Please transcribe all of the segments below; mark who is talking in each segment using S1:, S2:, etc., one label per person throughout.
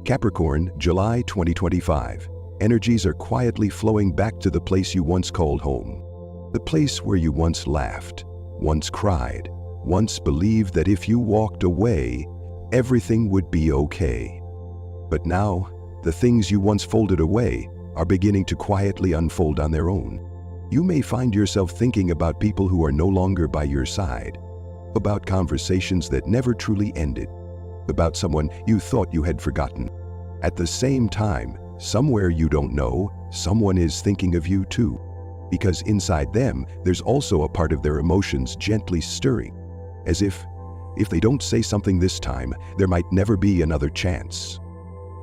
S1: Capricorn, July 2025. Energies are quietly flowing back to the place you once called home. The place where you once laughed, once cried, once believed that if you walked away, everything would be okay. But now, the things you once folded away are beginning to quietly unfold on their own. You may find yourself thinking about people who are no longer by your side, about conversations that never truly ended, about someone you thought you had forgotten. At the same time, somewhere you don't know, someone is thinking of you too, because inside them, there's also a part of their emotions gently stirring, as if they don't say something this time, there might never be another chance.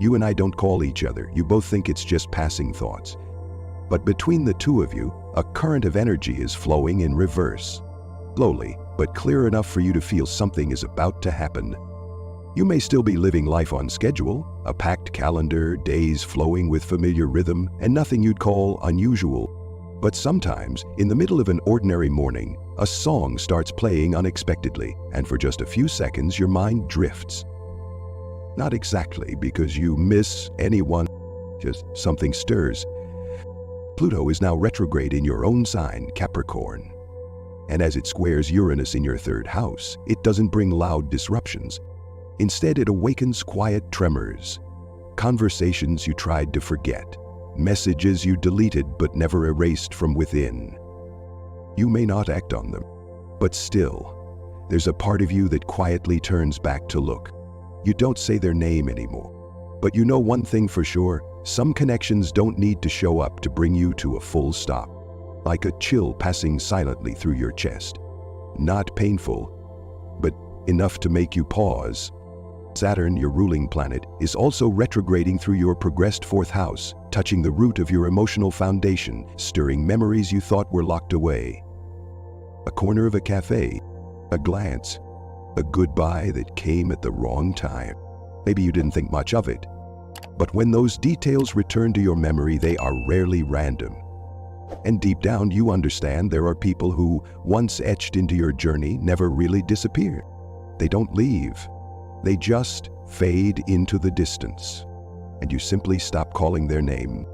S1: You and I don't call each other, you both think it's just passing thoughts. But between the two of you, a current of energy is flowing in reverse. Slowly, but clear enough for you to feel something is about to happen. You may still be living life on schedule, a packed calendar, days flowing with familiar rhythm, and nothing you'd call unusual. But sometimes, in the middle of an ordinary morning, a song starts playing unexpectedly, and for just a few seconds your mind drifts. Not exactly because you miss anyone, just something stirs. Pluto is now retrograde in your own sign, Capricorn. And as it squares Uranus in your third house, it doesn't bring loud disruptions. Instead, it awakens quiet tremors, conversations you tried to forget, messages you deleted but never erased from within. You may not act on them, but still, there's a part of you that quietly turns back to look. You don't say their name anymore, but you know one thing for sure, some connections don't need to show up to bring you to a full stop, like a chill passing silently through your chest. Not painful, but enough to make you pause. Saturn, your ruling planet, is also retrograding through your progressed fourth house, touching the root of your emotional foundation, stirring memories you thought were locked away. A corner of a cafe, a glance, a goodbye that came at the wrong time. Maybe you didn't think much of it, but when those details return to your memory, they are rarely random. And deep down, you understand there are people who, once etched into your journey, never really disappear. They don't leave. They just fade into the distance, and you simply stop calling their name.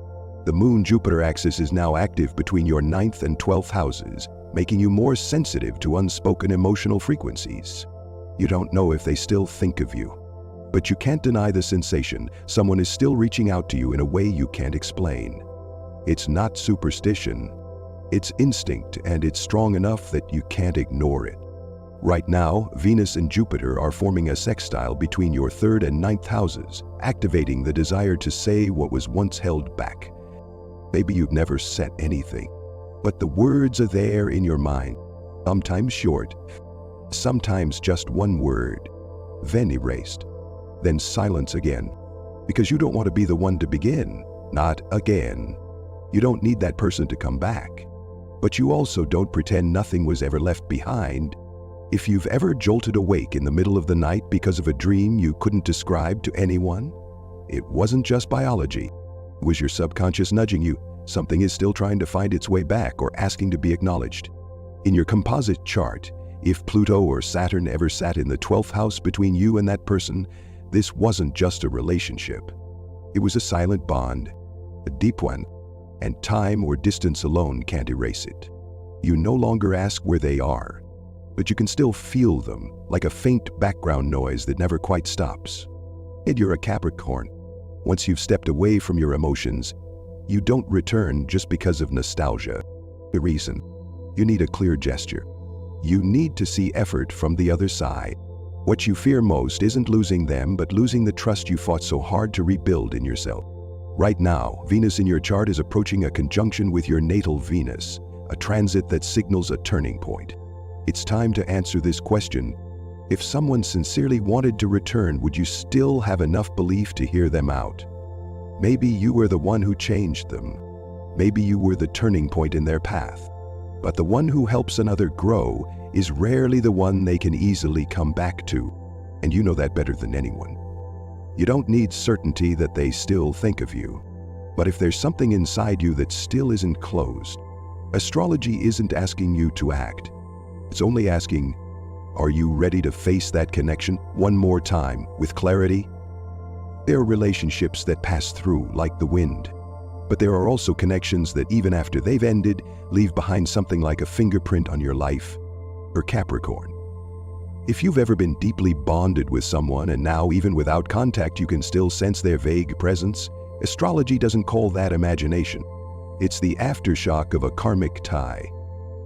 S1: The Moon-Jupiter axis is now active between your 9th and 12th houses, making you more sensitive to unspoken emotional frequencies. You don't know if they still think of you, but you can't deny the sensation someone is still reaching out to you in a way you can't explain. It's not superstition, it's instinct, and it's strong enough that you can't ignore it. Right now, Venus and Jupiter are forming a sextile between your 3rd and 9th houses, activating the desire to say what was once held back. Maybe you've never said anything, but the words are there in your mind, sometimes short, sometimes just one word, then erased, then silence again, because you don't want to be the one to begin, not again. You don't need that person to come back, but you also don't pretend nothing was ever left behind. If you've ever jolted awake in the middle of the night because of a dream you couldn't describe to anyone, it wasn't just biology. It was your subconscious nudging you. Something is still trying to find its way back or asking to be acknowledged. In your composite chart, if Pluto or Saturn ever sat in the 12th house between you and that person, this wasn't just a relationship. It was a silent bond, a deep one, and time or distance alone can't erase it. You no longer ask where they are, but you can still feel them, like a faint background noise that never quite stops. And you're a Capricorn. Once you've stepped away from your emotions, you don't return just because of nostalgia. The reason, you need a clear gesture. You need to see effort from the other side. What you fear most isn't losing them, but losing the trust you fought so hard to rebuild in yourself. Right now, Venus in your chart is approaching a conjunction with your natal Venus, a transit that signals a turning point. It's time to answer this question. If someone sincerely wanted to return, would you still have enough belief to hear them out? Maybe you were the one who changed them. Maybe you were the turning point in their path. But the one who helps another grow is rarely the one they can easily come back to. And you know that better than anyone. You don't need certainty that they still think of you. But if there's something inside you that still isn't closed, astrology isn't asking you to act. It's only asking, are you ready to face that connection one more time with clarity? There are relationships that pass through like the wind. But there are also connections that even after they've ended, leave behind something like a fingerprint on your life. Or Capricorn. If you've ever been deeply bonded with someone and now even without contact you can still sense their vague presence, astrology doesn't call that imagination. It's the aftershock of a karmic tie.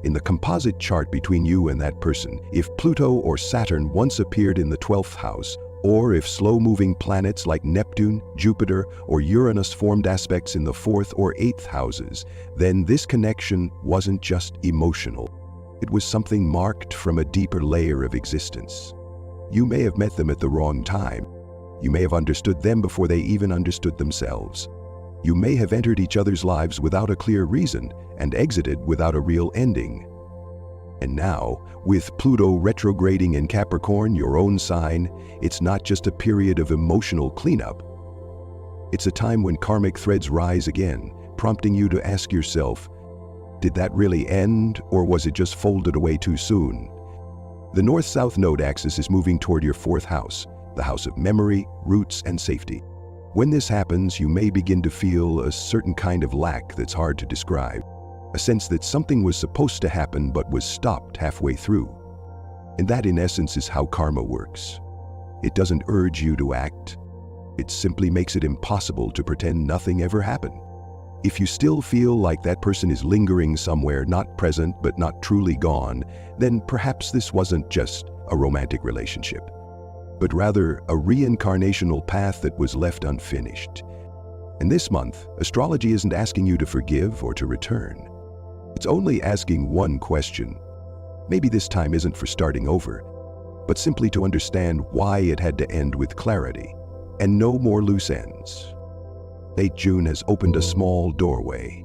S1: In the composite chart between you and that person, if Pluto or Saturn once appeared in the 12th house, or if slow-moving planets like Neptune, Jupiter, or Uranus formed aspects in the 4th or 8th houses, then this connection wasn't just emotional. It was something marked from a deeper layer of existence. You may have met them at the wrong time. You may have understood them before they even understood themselves. You may have entered each other's lives without a clear reason and exited without a real ending. And now, with Pluto retrograding in Capricorn, your own sign, it's not just a period of emotional cleanup. It's a time when karmic threads rise again, prompting you to ask yourself, did that really end, or was it just folded away too soon? The North-South node axis is moving toward your 4th house, the house of memory, roots, and safety. When this happens, you may begin to feel a certain kind of lack that's hard to describe. A sense that something was supposed to happen but was stopped halfway through. And that, in essence, is how karma works. It doesn't urge you to act. It simply makes it impossible to pretend nothing ever happened. If you still feel like that person is lingering somewhere, not present but not truly gone, then perhaps this wasn't just a romantic relationship, but rather a reincarnational path that was left unfinished. And this month, astrology isn't asking you to forgive or to return. It's only asking one question. Maybe this time isn't for starting over, but simply to understand why it had to end with clarity, and no more loose ends. Late June has opened a small doorway,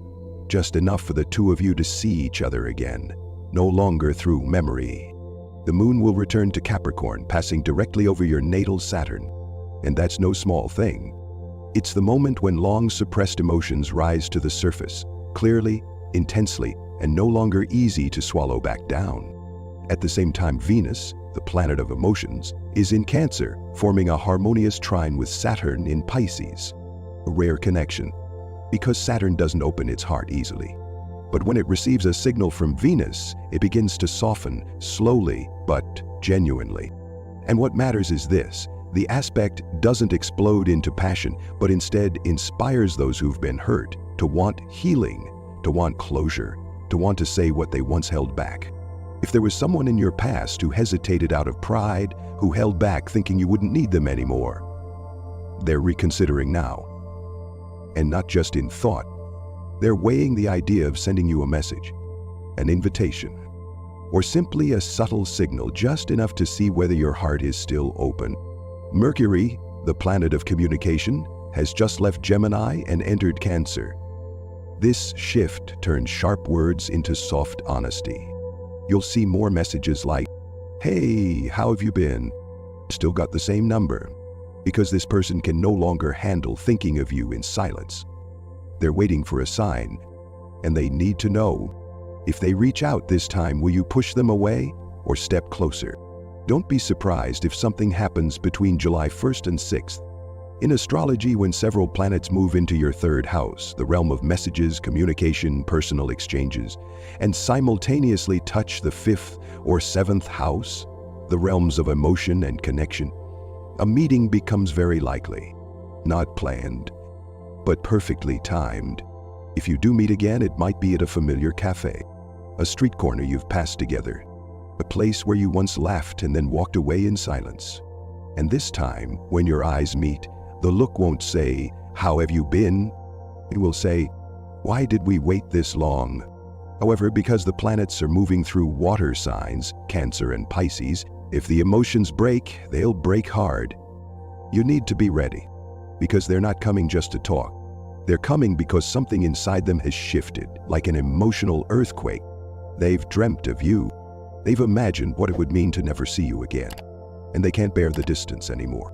S1: just enough for the two of you to see each other again, no longer through memory. The moon will return to Capricorn, passing directly over your natal Saturn, and that's no small thing. It's the moment when long-suppressed emotions rise to the surface, clearly, intensely, and no longer easy to swallow back down. At the same time, Venus, the planet of emotions, is in Cancer, forming a harmonious trine with Saturn in Pisces. A rare connection, because Saturn doesn't open its heart easily. But when it receives a signal from Venus, it begins to soften, slowly but genuinely. And what matters is this: the aspect doesn't explode into passion, but instead inspires those who've been hurt to want healing, to want closure, to want to say what they once held back. If there was someone in your past who hesitated out of pride, who held back thinking you wouldn't need them anymore, they're reconsidering now. And not just in thought. They're weighing the idea of sending you a message, an invitation, or simply a subtle signal, just enough to see whether your heart is still open. Mercury, the planet of communication, has just left Gemini and entered Cancer. This shift turns sharp words into soft honesty. You'll see more messages like, "Hey, how have you been? Still got the same number." Because this person can no longer handle thinking of you in silence. They're waiting for a sign, and they need to know. If they reach out this time, will you push them away or step closer? Don't be surprised if something happens between July 1st and 6th. In astrology, when several planets move into your 3rd house, the realm of messages, communication, personal exchanges, and simultaneously touch the 5th or 7th house, the realms of emotion and connection, a meeting becomes very likely. Not planned, but perfectly timed. If you do meet again, it might be at a familiar cafe, a street corner you've passed together, a place where you once laughed and then walked away in silence. And this time, when your eyes meet, the look won't say, "How have you been?" It will say, "Why did we wait this long?" However, because the planets are moving through water signs, Cancer and Pisces, if the emotions break, they'll break hard. You need to be ready, because they're not coming just to talk. They're coming because something inside them has shifted, like an emotional earthquake. They've dreamt of you. They've imagined what it would mean to never see you again, and they can't bear the distance anymore.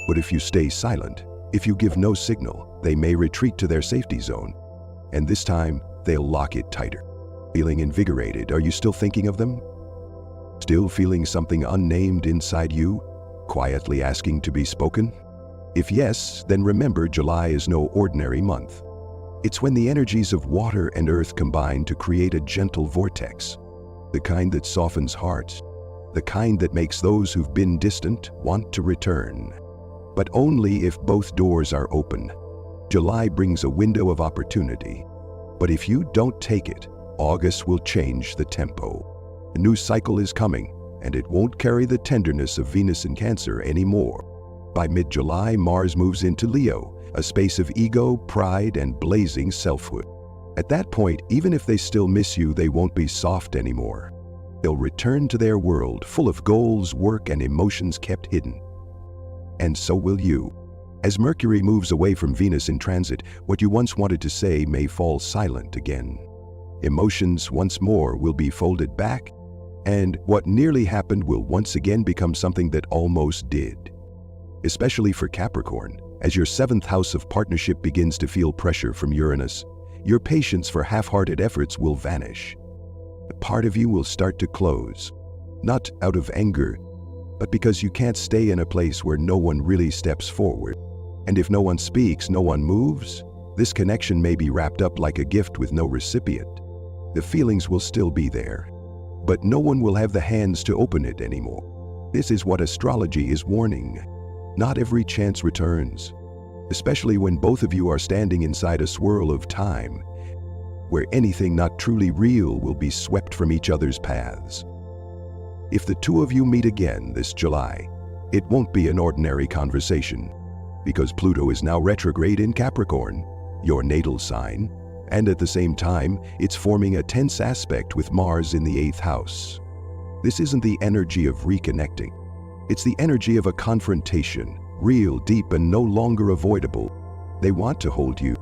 S1: But if you stay silent, if you give no signal, they may retreat to their safety zone, and this time they'll lock it tighter. Feeling invigorated, are you still thinking of them? Still feeling something unnamed inside you, quietly asking to be spoken? If yes, then remember July is no ordinary month. It's when the energies of water and earth combine to create a gentle vortex, the kind that softens hearts, the kind that makes those who've been distant want to return. But only if both doors are open. July brings a window of opportunity. But if you don't take it, August will change the tempo. A new cycle is coming, and it won't carry the tenderness of Venus in Cancer anymore. By mid-July, Mars moves into Leo, a space of ego, pride, and blazing selfhood. At that point, even if they still miss you, they won't be soft anymore. They'll return to their world, full of goals, work, and emotions kept hidden. And so will you. As Mercury moves away from Venus in transit, what you once wanted to say may fall silent again. Emotions once more will be folded back, and what nearly happened will once again become something that almost did. Especially for Capricorn, as your 7th house of partnership begins to feel pressure from Uranus, your patience for half-hearted efforts will vanish. A part of you will start to close, not out of anger, but because you can't stay in a place where no one really steps forward. And if no one speaks, no one moves, this connection may be wrapped up like a gift with no recipient. The feelings will still be there, but no one will have the hands to open it anymore. This is what astrology is warning. Not every chance returns, especially when both of you are standing inside a swirl of time, where anything not truly real will be swept from each other's paths. If the two of you meet again this July, it won't be an ordinary conversation, because Pluto is now retrograde in Capricorn, your natal sign, and at the same time, it's forming a tense aspect with Mars in the 8th house. This isn't the energy of reconnecting. It's the energy of a confrontation, real, deep, and no longer avoidable. They want to hold you.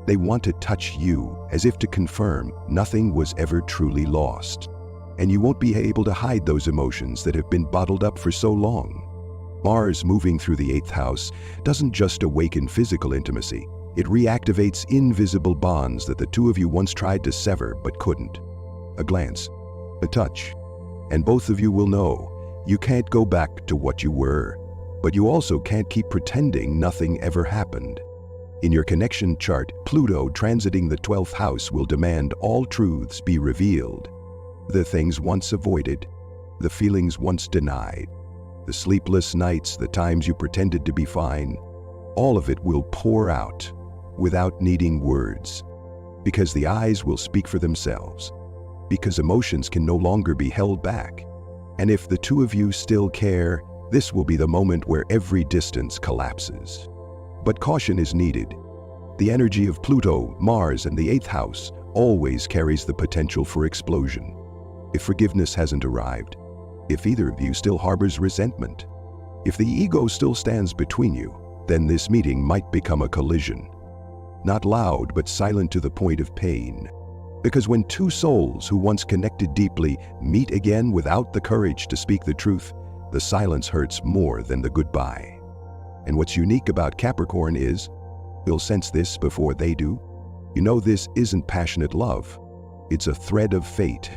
S1: They want to touch you, as if to confirm nothing was ever truly lost. And you won't be able to hide those emotions that have been bottled up for so long. Mars moving through the 8th house doesn't just awaken physical intimacy. It reactivates invisible bonds that the two of you once tried to sever but couldn't. A glance, a touch, and both of you will know you can't go back to what you were, but you also can't keep pretending nothing ever happened. In your connection chart, Pluto transiting the 12th house will demand all truths be revealed. The things once avoided, the feelings once denied, the sleepless nights, the times you pretended to be fine, all of it will pour out without needing words, because the eyes will speak for themselves, because emotions can no longer be held back. And if the two of you still care, this will be the moment where every distance collapses. But caution is needed. The energy of Pluto, Mars, and the 8th house always carries the potential for explosion. If forgiveness hasn't arrived, if either of you still harbors resentment, if the ego still stands between you, then this meeting might become a collision. Not loud, but silent to the point of pain. Because when two souls who once connected deeply meet again without the courage to speak the truth, the silence hurts more than the goodbye. And what's unique about Capricorn is, you'll sense this before they do. You know this isn't passionate love. It's a thread of fate.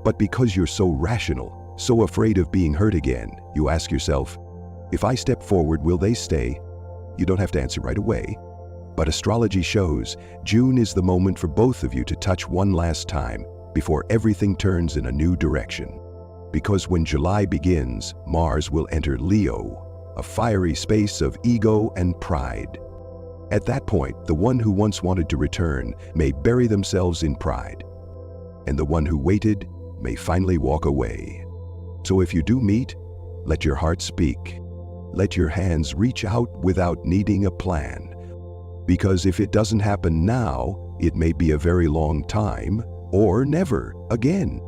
S1: But because you're so rational, so afraid of being hurt again, you ask yourself, if I step forward, will they stay? You don't have to answer right away. But astrology shows June is the moment for both of you to touch one last time before everything turns in a new direction. Because when July begins, Mars will enter Leo, a fiery space of ego and pride. At that point, the one who once wanted to return may bury themselves in pride, and the one who waited may finally walk away. So if you do meet, let your heart speak. Let your hands reach out without needing a plan. Because if it doesn't happen now, it may be a very long time, or never again.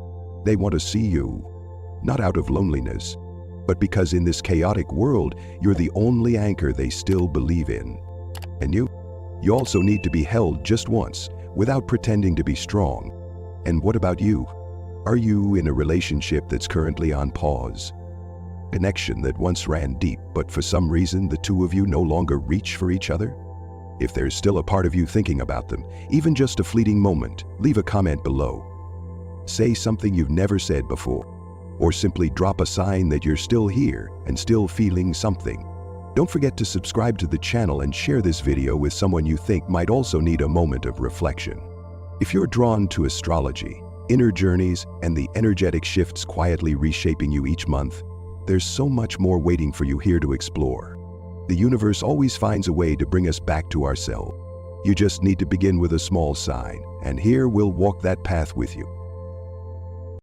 S1: They want to see you, not out of loneliness, but because in this chaotic world, you're the only anchor they still believe in. And you also need to be held just once, without pretending to be strong. And what about you? Are you in a relationship that's currently on pause? Connection that once ran deep, but for some reason the two of you no longer reach for each other? If there's still a part of you thinking about them, even just a fleeting moment, leave a comment below. Say something you've never said before, or simply drop a sign that you're still here and still feeling something. Don't forget to subscribe to the channel and share this video with someone you think might also need a moment of reflection. If you're drawn to astrology, inner journeys, and the energetic shifts quietly reshaping you each month, there's so much more waiting for you here to explore. The universe always finds a way to bring us back to ourselves. You just need to begin with a small sign, and here we'll walk that path with you.